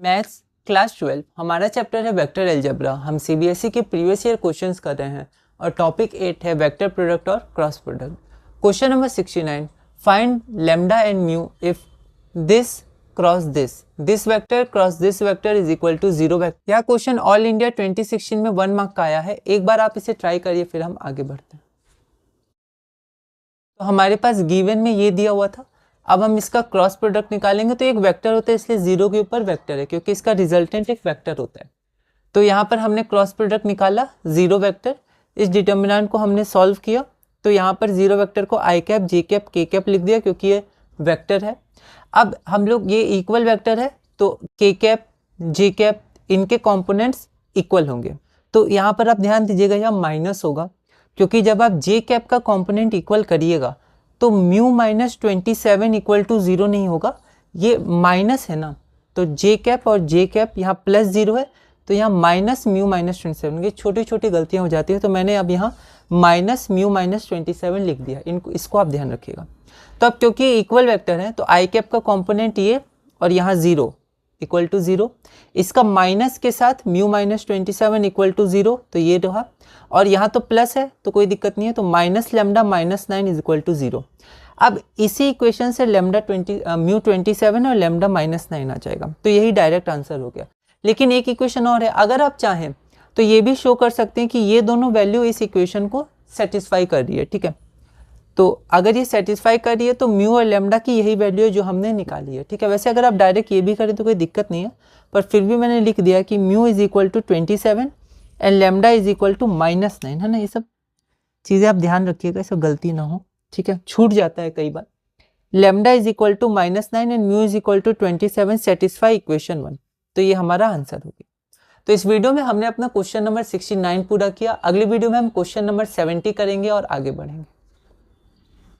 Maths class 12 हमारा chapter है vector algebra. हम सीबीएसई के प्रीवियस ईयर क्वेश्चंस कर रहे हैं और टॉपिक 8 है वेक्टर प्रोडक्ट और cross product. Question number 69, find lambda and mu if this cross this vector cross this vector is equal to 0 vector. यह क्वेश्चन ऑल इंडिया 2016 में 1 मार्क का आया है। एक बार आप इसे ट्राई करिए, फिर हम आगे बढ़ते हैं। तो हमारे पास गिवन में ये दिया हुआ था। अब हम इसका क्रॉस प्रोडक्ट निकालेंगे तो एक वेक्टर होता है, इसलिए 0 के ऊपर वेक्टर है क्योंकि इसका रिजल्टेंट एक वेक्टर होता है। तो यहाँ पर हमने क्रॉस प्रोडक्ट निकाला 0 वेक्टर। इस डिटर्मिनेंट को हमने सॉल्व किया तो यहाँ पर 0 वेक्टर को आई कैप जे कैप के कैप लिख दिया क्योंकि ये वेक्टर है। अब हम लोग ये इक्वल वेक्टर है तो के कैप जे कैप इनके कॉम्पोनेंट्स इक्वल होंगे। तो यहाँ पर आप ध्यान दीजिएगा, यहाँ माइनस होगा क्योंकि जब आप जे कैप का कॉम्पोनेंट इक्वल करिएगा तो म्यू माइनस 27 इक्वल टू 0 नहीं होगा, ये माइनस है ना। तो जे कैप और जे कैप यहाँ प्लस 0 है तो यहाँ माइनस म्यू माइनस 27। ये छोटी छोटी गलतियाँ हो जाती है तो मैंने अब यहाँ माइनस म्यू माइनस 27 लिख दिया। इसको आप ध्यान रखिएगा। तो अब क्योंकि इक्वल वेक्टर है तो आई कैप का कॉम्पोनेंट ये और यहाँ 0 इक्वल टू 0, इसका माइनस के साथ म्यू माइनस 27 इक्वल टू 0 तो ये रहा, और यहाँ तो प्लस है तो कोई दिक्कत नहीं है। तो minus lambda minus 9 is equal to 0। अब इसी इक्वेशन से लैम्डा म्यू 27 और लैम्डा माइनस 9 आ जाएगा, तो यही डायरेक्ट आंसर हो गया। लेकिन एक इक्वेशन और है, अगर आप चाहें तो ये भी शो कर सकते हैं कि ये दोनों वैल्यू इस इक्वेशन को सेटिस्फाई कर रही है। ठीक है, तो अगर ये सेटिस्फाई कर रही है तो म्यू और लैम्डा की यही वैल्यू है जो हमने निकाली है। ठीक है, वैसे अगर आप डायरेक्ट ये भी करें तो कोई दिक्कत नहीं है, पर फिर भी मैंने लिख दिया कि mu is equal to 27 and lambda is equal to minus 9, है ना। ये सब चीज़ें आप ध्यान रखिएगा, सब गलती ना हो। ठीक है, छूट जाता है कई बार। Lambda is equal to minus 9 and mu is equal to 27 satisfy equation 1। तो ये हमारा आंसर होगी। तो इस वीडियो में हमने अपना क्वेश्चन नंबर 69 पूरा किया। अगली वीडियो में हम क्वेश्चन नंबर 70 करेंगे और आगे बढ़ेंगे।